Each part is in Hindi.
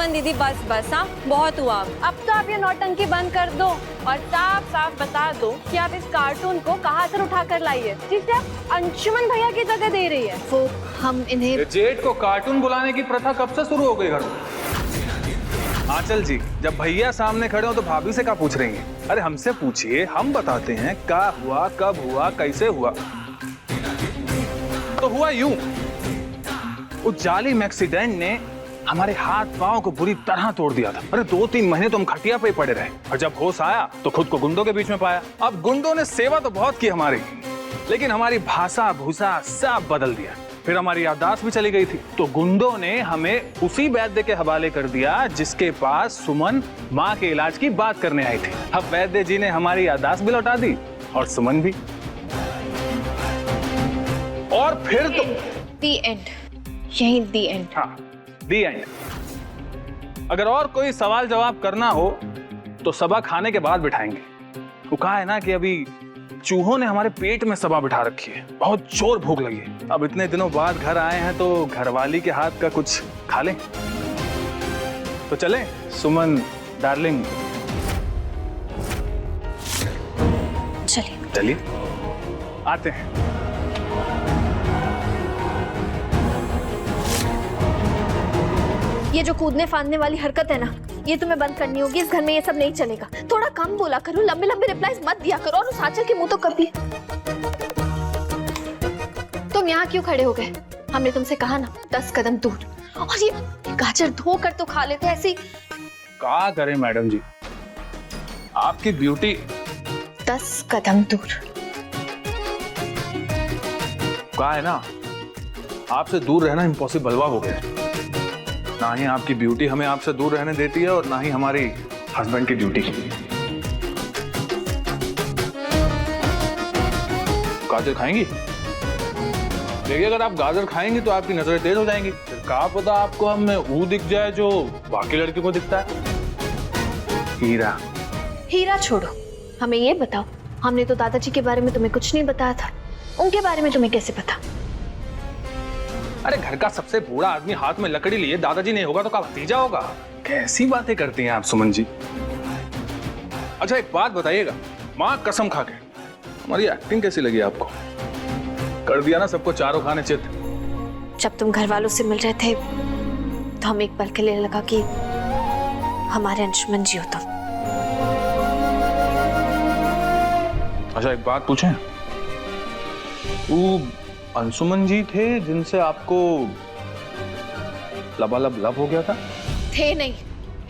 अंशुमन दीदी बस बस, हाँ बहुत हुआ। अब तो आप ये नौटंकी बंद कर दो और साफ साफ बता दो कि आप इस कार्टून को कहाँ से उठा कर लाई है, जिसे आप अंशुमन भैया की जगह दे रही है। वो हम इन्हें जेठ को कार्टून बुलाने की प्रथा कब से शुरू हो गई घर में? आंचल जी, जब भैया सामने खड़े हो तो भाभी से क्या पूछ रही हैं? अरे हमसे पूछिए, हम बताते हैं क्या हुआ, कब हुआ, कैसे हुआ। तो हुआ यूं, उस जालिम एक्सीडेंट ने हमारे हाथ पांव को बुरी तरह तोड़ दिया था। अरे 2-3 महीने तो हम खटिया पे ही पड़े रहे और जब होश आया तो खुद को गुंडों के बीच में पाया। अब गुंडों ने सेवा तो बहुत की हमारी, लेकिन हमारी भाषा भूषा सब बदल दिया। फिर हमारी याददाश्त भी चली गई थी, तो गुंडों ने हमें उसी वैद्य के हवाले कर दिया जिसके पास सुमन माँ के इलाज की बात करने आई थी। अब वैद्य जी ने हमारी याददाश्त भी लौटा दी और सुमन भी। और फिर तो दी एंड, यही दी एंड। हाँ, दी एंड। अगर और कोई सवाल जवाब करना हो तो सभा खाने के बाद बिठाएंगे। वो कहा है ना कि अभी चूहों ने हमारे पेट में सभा बिठा रखी है, बहुत जोर भूख लगी है। अब इतने दिनों बाद घर आए हैं तो घरवाली के हाथ का कुछ खा लें। तो चलें सुमन डार्लिंग? चलिए चलिए आते हैं। ये जो कूदने फांदने वाली हरकत है ना, ये तुम्हें बंद करनी होगी। इस घर में ये सब नहीं चलेगा। थोड़ा कम बोला करो, लंबे लंबे रिप्लाईज मत दिया करो। और उस आंचल के मुंह तो कभी। तुम यहाँ क्यों खड़े हो गए? हमने तुमसे कहा ना 10 कदम दूर। और ये गाजर धोकर तो खा लेते ऐसी। क्या करें मैडम जी, आपकी ब्यूटी। 10 कदम दूर। कहा है ना, आपसे दूर रहना इम्पॉसिबल हो गया। ना ही आपकी ब्यूटी हमें आपसे दूर रहने देती है और ना ही हमारी हस्बैंड की ड्यूटी। गाजर खाएंगी? देखिए, अगर आप गाजर खाएंगी तो आपकी नजरें तेज हो जाएंगी। फिर क्या पता आपको हम में वो दिख जाए जो बाकी लड़कियों को दिखता है। हीरा। हीरा छोड़ो, हमें ये बताओ, हमने तो दादाजी के बारे में तुम्हें कुछ नहीं बताया था। उनके बारे में तुम्हें कैसे पता? अरे घर का सबसे बूढ़ा आदमी हाथ में लकड़ी लिए दादाजी नहीं होगा तो क्या भतीजा होगा? कैसी बातें करती हैं आप सुमन जी। अच्छा एक बात बताइएगा, माँ कसम खा के, हमारी एक्टिंग कैसी लगी आपको? कर दिया ना सबको चारों खाने चित। जब तुम घर वालों से मिल रहे थे तो हम एक पल के लिए लगा कि हमारे अंशुमन जी हो तुम। अच्छा एक बात पूछें, वो अंशुमन जी थे जिनसे आपको लबालब लब हो गया था? थे नहीं,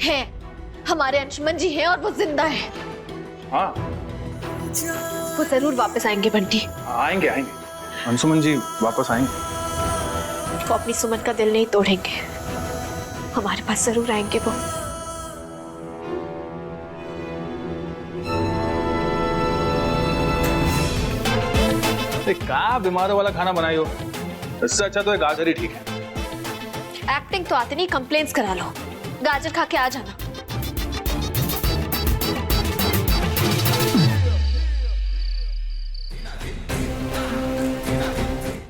हैं। हमारे अंशुमन जी हैं और वो जिंदा है। हाँ, वो जरूर वापस आएंगे बंटी। आएंगे आएंगे, अंशुमन जी वापस आएंगे। वो अपनी सुमन का दिल नहीं तोड़ेंगे, हमारे पास जरूर आएंगे वो। क्या बीमारों वाला खाना बनाई हो? इससे अच्छा तो गाजर ही ठीक है। एक्टिंग तो आती नहीं, कंप्लेंट्स करा लो। गाजर खा के आ जाना।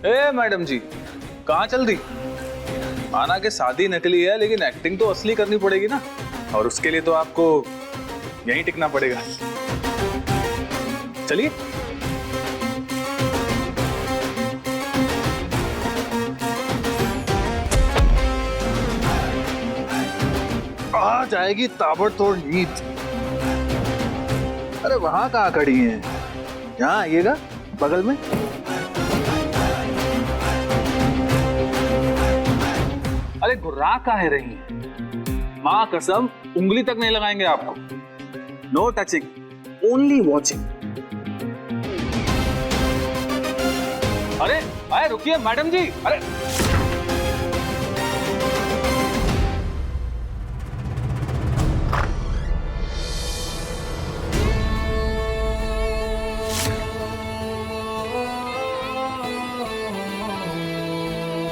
ए मैडम जी, कहाँ चल दी? माना कि शादी नकली है लेकिन एक्टिंग तो असली करनी पड़ेगी ना, और उसके लिए तो आपको यहीं टिकना पड़ेगा। चलिए। आ जाएगी ताबड़तोड़ नींद। अरे वहां कहाँ खड़ी हैं? यहाँ आइएगा, बगल में। अरे गुर्रा काहे रही हैं? माँ कसम उंगली तक नहीं लगाएंगे आपको। No touching, only watching. अरे रुकिए मैडम जी। अरे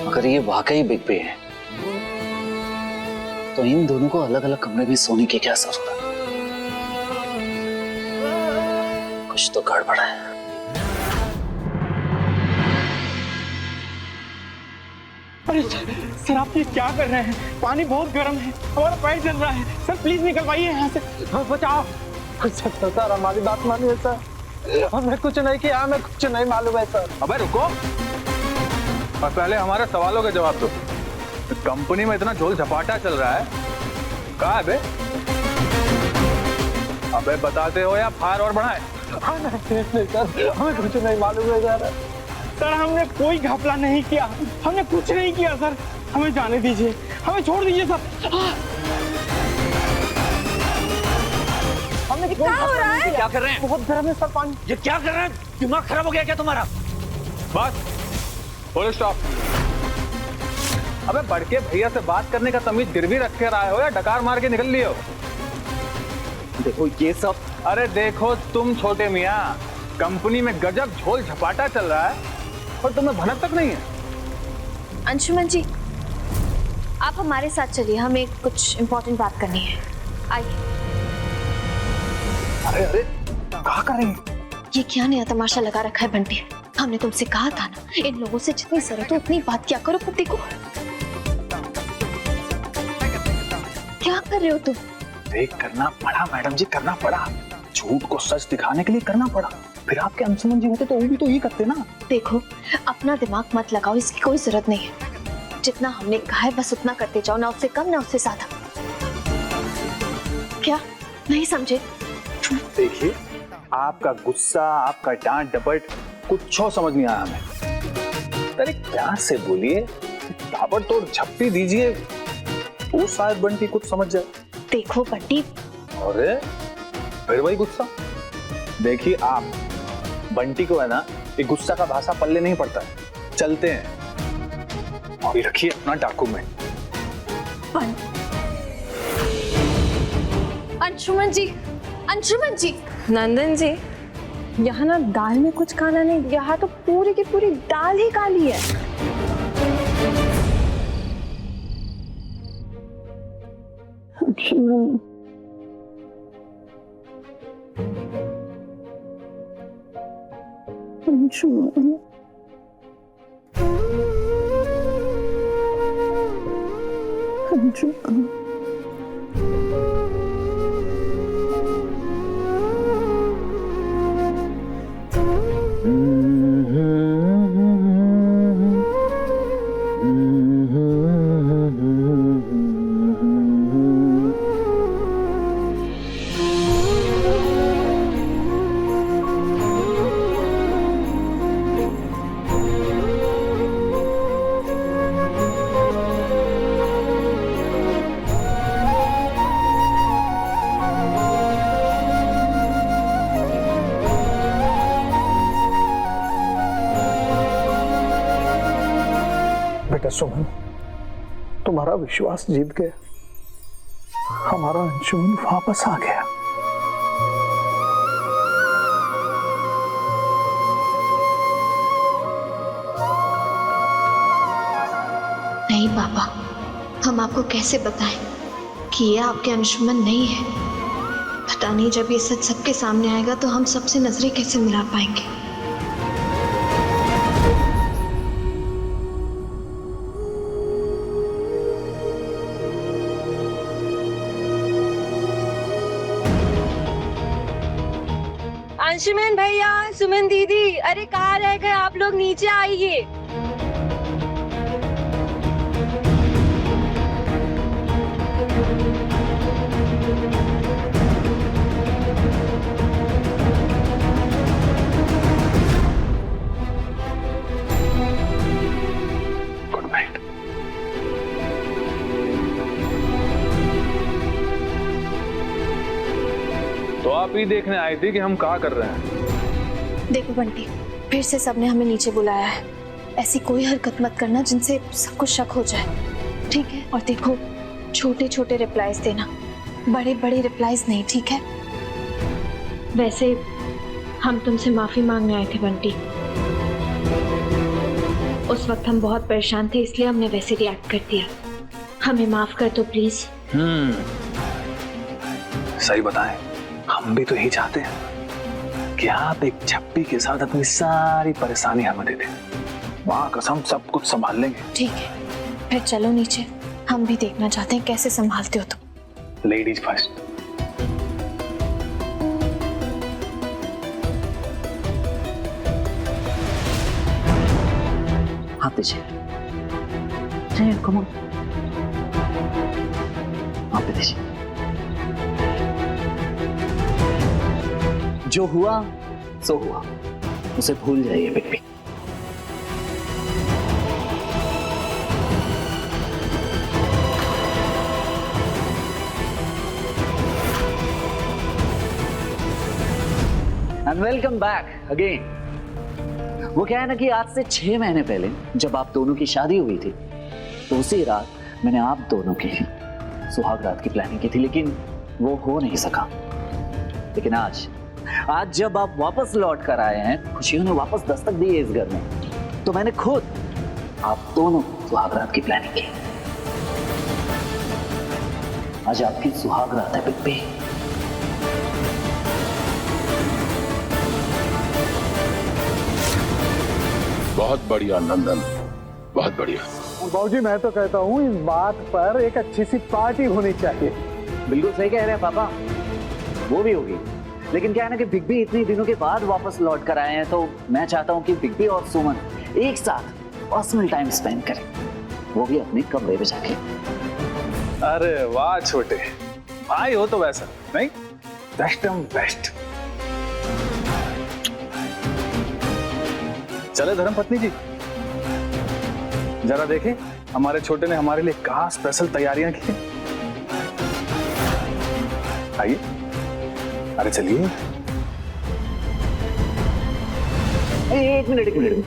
अगर ये वाकई बिग बे है तो इन दोनों को अलग अलग कमरे में सोने की क्या जरूरत? कुछ तो गड़बड़ है। अरे सर आप ये क्या कर रहे हैं? पानी बहुत गर्म है, हमारा पैर जल रहा है। सर प्लीज निकलवाइए यहाँ से, बचाओ। सर हमारी बात मानिए सर, हमने कुछ नहीं किया, हमें कुछ नहीं मालूम है सर। अबे रुको, और पहले हमारे सवालों के जवाब दो। कंपनी में इतना झोल झपाटा चल रहा है, कहाँ है बे? अबे बताते हो या फायर और बढ़ाए? हाँ नहीं सर, हमें कुछ नहीं मालूम है सर। सर हमने कोई घपला नहीं किया, हमने कुछ नहीं किया सर, हमें जाने दीजिए, हमें छोड़ दीजिए सर। हमने क्या हो रहा है? क्या कर रहे हैं? बहुत गर्म है सर पानी। ये क्या कर रहे हैं? दिमाग खराब हो गया क्या तुम्हारा? बस, फुल स्टॉप। अबे बड़के भैया से बात करने का तमीज गिरवी रख के आए हो या डकार मार के निकल लिए हो? देखो ये सब, अरे देखो तुम छोटे मियाँ, कंपनी में गजब झोल झपाटा चल रहा है और तुम्हें भनक तक नहीं है। अंशुमन जी, आप हमारे साथ चलिए, हमें कुछ इम्पोर्टेंट बात करनी है। आइए। अरे अरे कहाँ कर रही है? ये क्या नया तमाशा लगा रखा है बंटी? हमने तुमसे कहा था ना, इन लोगों से जितनी जरूरत हो उतनी बात क्या करो। पर देखो क्या कर रहे हो तुम? देख करना पड़ा मैडम जी, करना पड़ा। झूठ को सच दिखाने के लिए करना पड़ा। फिर आपके अंशुमन जी होते तो वो भी तो ये करते ना। देखो अपना दिमाग मत लगाओ, इसकी कोई जरूरत नहीं है। जितना हमने कहा है बस उतना करते जाओ, ना उससे कम ना उससे ज्यादा। क्या नहीं समझे? देखिए आपका गुस्सा, आपका डांट डपट कुछ समझ नहीं आया हमें। अरे प्यार से बोलिए, ताबड़तोड़ झप्पी दीजिए, वो शायद बंटी कुछ समझ जाए। देखो बंटी, अरे फिर वही गुस्सा। देखिए आप बंटी को है ना, ये गुस्सा का भाषा पल्ले नहीं पड़ता है। चलते हैं और रखिए अपना डॉक्यूमेंट। अंशुमन जी, अंशुमन जी। नंदन जी, यहाँ ना दाल में कुछ काला नहीं, यहाँ तो पूरी की पूरी दाल ही काली है। बेटा सुमन, तुम्हारा विश्वास जीत गया, हमारा अंशुमन वापस आ गया। नहीं पापा, हम आपको कैसे बताएं कि ये आपके अंशुमन नहीं है। पता नहीं जब ये सच सबके सामने आएगा तो हम सबसे नजरें कैसे मिला पाएंगे। अंशुमन भैया, सुमन दीदी, अरे कहाँ रह गए आप लोग? नीचे आइए। Good night. तो आप ही देखने आई थी कि हम क्या कर रहे हैं? देखो बंटी, फिर से सबने हमें नीचे बुलाया है। ऐसी कोई हरकत मत करना जिनसे सबको शक हो जाए, ठीक है? और देखो, छोटे छोटे रिप्लाईज देना, बड़े बड़े रिप्लाईज नहीं, ठीक है? वैसे हम तुमसे माफी मांगने आए थे बंटी। उस वक्त हम बहुत परेशान थे, इसलिए हमने वैसे रिएक्ट कर दिया। हमें माफ कर दो प्लीज। सही बताएं, हम भी तो यही चाहते हैं कि आप एक झप्पी के साथ अपनी सारी परेशानी हमें दे दें। माँ कसम सब कुछ संभाल लेंगे। ठीक है, फिर चलो नीचे, हम भी देखना चाहते हैं कैसे संभालते हो तुम। Ladies first. हाथ दीजिए, कम ऑन, हाथ पे दीजिए। जो हुआ सो हुआ, उसे भूल जाइए baby. And welcome back again. वो क्या है ना कि आज से 6 महीने पहले जब आप दोनों की शादी हुई थी, तो उसी रात मैंने आप दोनों की सुहाग रात की प्लानिंग की थी, लेकिन वो हो नहीं सका। लेकिन आज जब आप वापस लौट कर आए हैं, खुशियों ने वापस दस्तक दी है इस घर में, तो मैंने खुद आप दोनों सुहाग रात की प्लानिंग की। आज आपकी सुहाग रात है बिप्पी। बहुत बढ़िया नंदन, बहुत बढ़िया। बाबूजी मैं तो कहता हूँ इस बात पर एक अच्छी सी पार्टी होनी चाहिए। बिल्कुल सही कह रहे हैं पापा, वो भी होगी। लेकिन क्या है ना कि बिग बी इतने दिनों के बाद वापस लौट कर आए हैं, तो मैं चाहता हूँ कि बिग बी और सुमन एक साथ पर्सनल टाइम स्पेंड करें, वो भी अपने कमरे में जाके। अरे वाह छोटे भाई हो तो वैसा नहीं, बेस्ट बेस्ट। चले धर्मपत्नी जी, जरा देखें हमारे छोटे ने हमारे लिए क्या स्पेशल तैयारियां की। आइए, अरे चलिए। एक मिनट,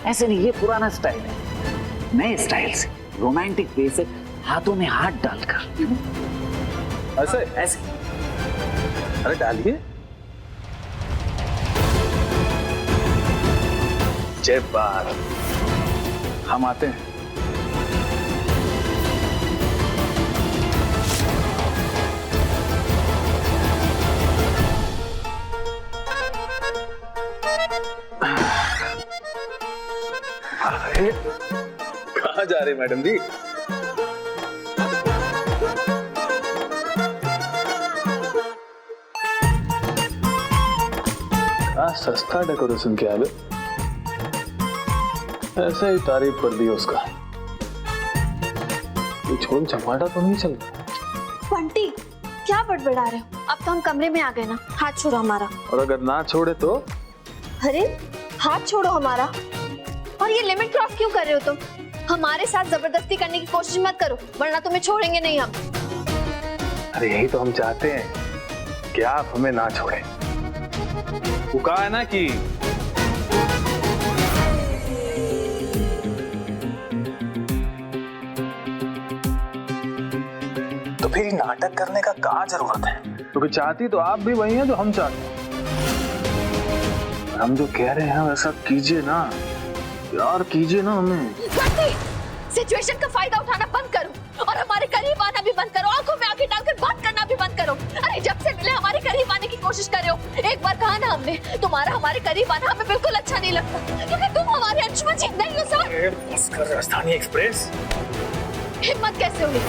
ऐसे नहीं, ये पुराना स्टाइल है। नए स्टाइल से, रोमांटिक वे से, हाथों में हाथ डालकर। ऐसे अरे डालिए। जय बार, हम आते हैं। अरे कहाँ जा रहे मैडम जी? सस्ता डेकोरेशन किया है, ऐसे ही तारीफ कर दी उसका। ये छोड़ चमाटा तो नहीं चल रहा। बंटी क्या बड़बड़ा रहे हो? अब तो हम कमरे में आ गए ना, हाथ छोड़ो हमारा। और अगर ना छोड़े तो? अरे हाथ छोड़ो हमारा। और ये लिमिट क्रॉस क्यों कर रहे हो तुम? हमारे साथ जबरदस्ती करने की कोशिश मत करो, वरना तुम्हें छोड़ेंगे नहीं हम। अरे यही तो हम चाहते हैं कि आप हमें ना छोड़े। वो कहा है ना कि तो फिर नाटक करने का क्या जरूरत है? क्योंकि चाहती तो आप भी वही हैं जो हम चाहते हैं। हम जो कह रहे हैं वैसा कीजिए ना यार, कीजिए ना हमें। सिचुएशन का फायदा उठाना बंद करो और हमारे करीब आना भी बंद करो। आंखों में आंखें डालकर बात करना भी बंद करो। अरे जब से मिले हमारे करीब आने की कोशिश कर रहे हो। एक बार कहा ना हमने, तुम्हारा हमारे करीब आना हमें बिल्कुल अच्छा नहीं लगता, क्योंकि तुम हमारे अंशुमन जी नहीं हो सर। बस कर राजधानी एक्सप्रेस। हिम्मत कैसे हुई?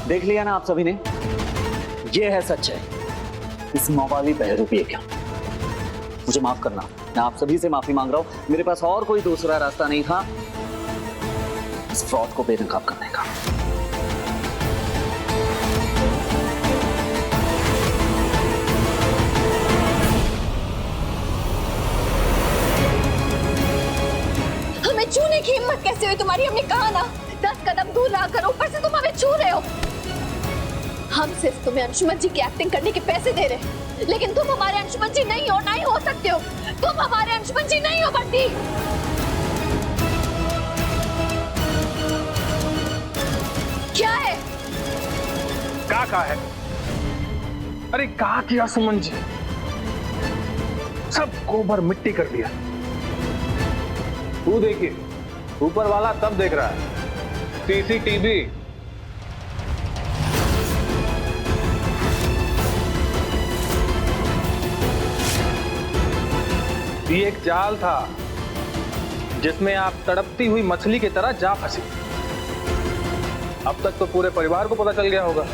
देख लिया ना आप सभी ने, ये है सच्चाई। इस मवाली बहरूपी क्या, मुझे माफ करना, मैं आप सभी से माफी मांग रहा हूं। मेरे पास और कोई दूसरा रास्ता नहीं था इस फ्रॉड को बेनकाब करने का। हमें छूने की हिम्मत कैसे हुई तुम्हारी? हमने कहा ना 10 कदम दूर रहकर, ऊपर से तुम हमें छू रहे हो। हम सिर्फ तुम्हें अंशुमन जी की एक्टिंग करने के पैसे दे रहे हैं, लेकिन तुम हमारे अंशुमन जी नहीं हो, ना ही हो सकते हो। तुम हमारे अंशुमन जी नहीं हो बंटी। क्या कहा है? अरे कहा किया सुमन जी, सब गोबर मिट्टी कर दिया। तू देखिए, ऊपर वाला तब देख रहा है, सीसीटीवी। ये एक जाल था जिसमें आप तड़पती हुई मछली की तरह जा फंसी। अब तक तो पूरे परिवार को पता चल गया होगा,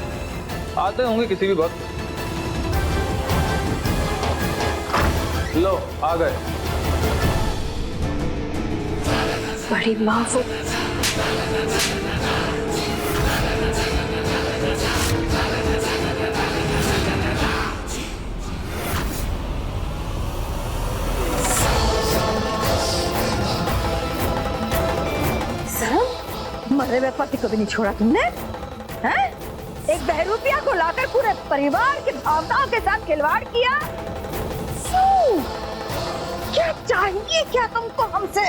आते होंगे किसी भी वक्त। लो आ गए। बड़ी माँ वो मरे हुए पति को भी नहीं छोड़ा तुमने, हैं? एक बहरूपिया को लाकर पूरे परिवार की भावनाओं के साथ खिलवाड़ किया। क्या चाहिए क्या तुमको हमसे?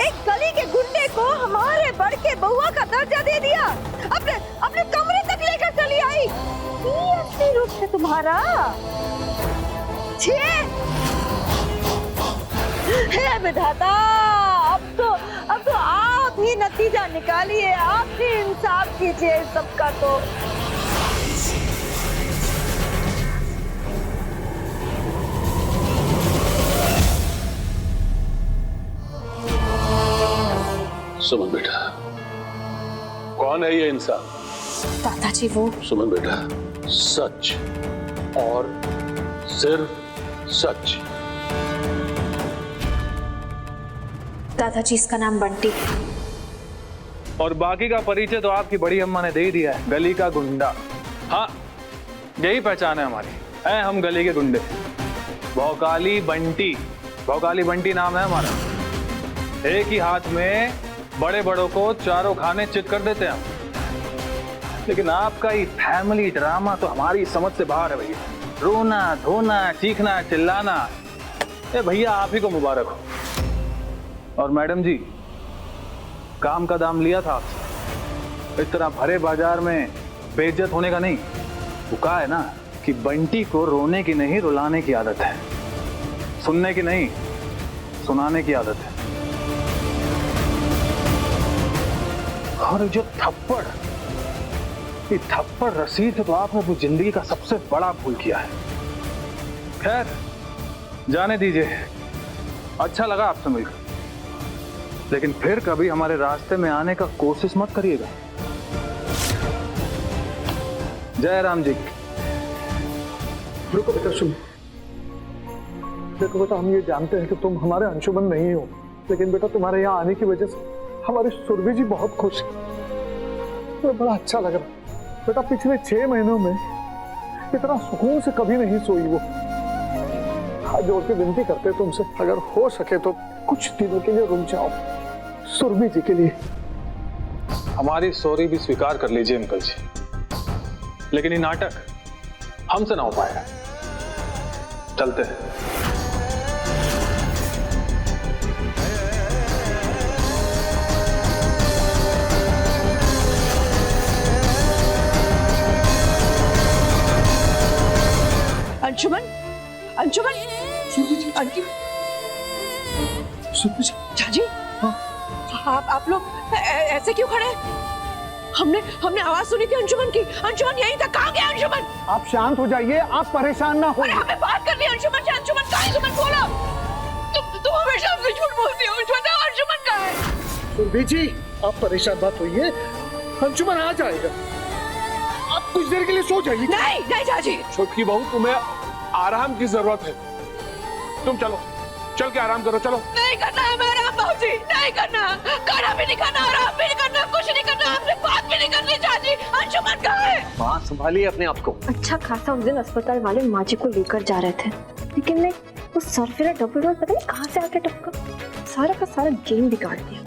एक गली के गुंडे को हमारे बड़ के बउआ का दर्जा दे दिया, अपने अपने कमरे तक लेकर चली आई। ये असली रूप है तुम्हारा। छे हे विधाता, अब तो आप ही नतीजा निकालिए, आप ही इंसाफ कीजिए सबका। तो सुमन बेटा, कौन है ये इंसान? दादाजी वो सुमन बेटा, सच और सिर्फ सच। दादाजी इसका नाम बंटी। और बाकी का परिचय तो आपकी बड़ी अम्मा ने दे ही दिया है, गली का गुंडा। हाँ, यही पहचान है हमारी, है हम गली के गुंडे। भौकाली बंटी, भौकाली बंटी नाम है हमारा। एक ही हाथ में बड़े बड़ों को चारों खाने चित कर देते हैं हम। लेकिन आपका ये फैमिली ड्रामा तो हमारी समझ से बाहर है भैया। रोना धोना, चीखना चिल्लाना, ये भैया आप ही को मुबारक हो। और मैडम जी, काम का दाम लिया था आपसे, इस तरह भरे बाजार में बेइज्जत होने का नहीं। वो कहा है ना कि बंटी को रोने की नहीं रुलाने की आदत है, सुनने की नहीं सुनाने की आदत है। और जो थप्पड़, ये थप्पड़ रसीद तो आपने अपनी जिंदगी का सबसे बड़ा भूल किया है। खैर जाने दीजिए, अच्छा लगा आपसे मिलकर, लेकिन फिर कभी हमारे रास्ते में आने का कोशिश मत करिएगा। जय राम जी। रुको बेटा, सुनो। देखो बेटा, हम ये जानते हैं कि तुम हमारे अंशुमन नहीं हो, लेकिन बेटा तुम्हारे यहाँ आने की वजह से हमारी सुरभि जी बहुत खुश है। तो बड़ा अच्छा लग रहा बेटा। पिछले 6 महीनों में इतना सुकून से कभी नहीं सोई वो। हाथ जोड़ के विनती करते तुमसे, अगर हो सके तो कुछ दिनों के लिए रुक जाओ सुरभि जी के लिए। हमारी सॉरी भी स्वीकार कर लीजिए अंकल जी, लेकिन ये नाटक हमसे ना हो पाएगा। चलते हैं। अंशुमन, अंशुमन, चाची, आप लोग ऐसे क्यों खड़े हैं? हमने आवाज सुनी थी अंशुमन की। अंशुमन यहीं था, कहाँ गया अंशुमन? आप शांत हो जाइए, आप परेशान ना हो। अरे हमें बात करनी है अंशुमन से। अंशुमन कहाँ है? अंशुमन बोलो। तुम हमेशा हमसे झूठ बोलती हो। अंशुमन कहाँ है? सुरभि जी, आप परेशान मत होइए, अंशुमन आ जाएगा। आप कुछ देर के लिए सो जाइए। नहीं नहीं चाची, छोटकी बहू, तुम्हें आराम की जरूरत है। तुम चलो, चल के आराम करो। चलो। नहीं करना है मेरा आराम बाबूजी, नहीं करना। खाना भी नहीं खाना, आराम भी नहीं करना, कुछ नहीं करना, आपने बात भी नहीं करनी। चाची, अंशुमन कहाँ है? माँ संभालिए अपने आप को। अच्छा खासा उस दिन अस्पताल वाले माँ जी को लेकर जा रहे थे, लेकिन मैं वो सरफिरा डबल डोर पता नहीं कहाँ से आके टपका, सारा का सारा गेम बिगाड़ दिया।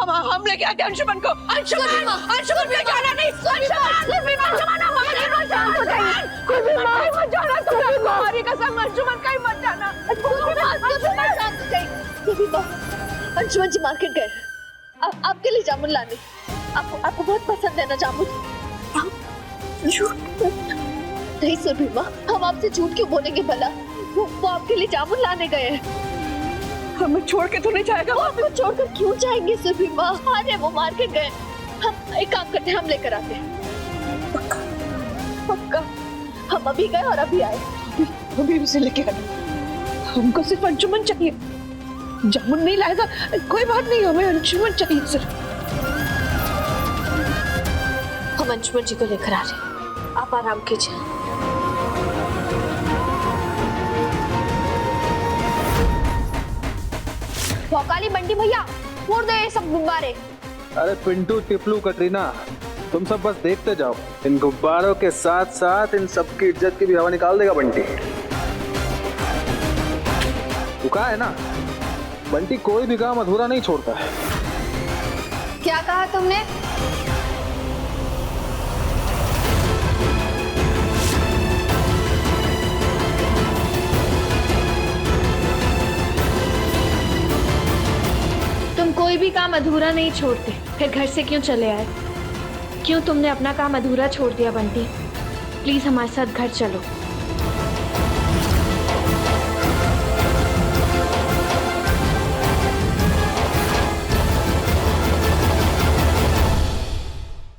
हम लेके आते अंशुमन को। अंशुमन भी जाना नहीं। हमारी कसम, अंशुमन कहीं मत जाना। अंशुमन जी मार्केट गए, आपके लिए जामुन लाने। आपको बहुत पसंद है ना जामुन? नहीं सुरभि माँ, हम आपसे झूठ क्यों बोलेंगे भला? वो आपके लिए जामुन लाने गए हैं। हमें छोड़ के तो नहीं जाएगा? वो आपको छोड़कर क्यों जाएंगे सुरभि माँ? अरे वो मार्केट गए। हम एक काम करते हैं, हम लेकर आते हैं। पक्का हम अभी गए और अभी आए। अभी उसे लेके आए। हमको सिर्फ अंशुमन चाहिए, जामुन नहीं लाएगा कोई बात नहीं, हमें अंशुमन चाहिए सिर्फ। हम अंशुमन जी को लेकर आ रहे हैं, आप आराम कीजिए। भौकाली बंटी भैया, फोड़ दो ये सब गुब्बारे। अरे पिंटू, टिपलू, कटरीना, तुम सब बस देखते जाओ। इन गुब्बारों के साथ साथ इन सबकी इज्जत की भी हवा निकाल देगा बंटी। तू कहा है ना, बंटी कोई भी काम अधूरा नहीं छोड़ता है। क्या कहा तुमने? तुम कोई भी काम अधूरा नहीं छोड़ते, फिर घर से क्यों चले आए? क्यों तुमने अपना काम अधूरा छोड़ दिया बंटी? प्लीज हमारे साथ घर चलो।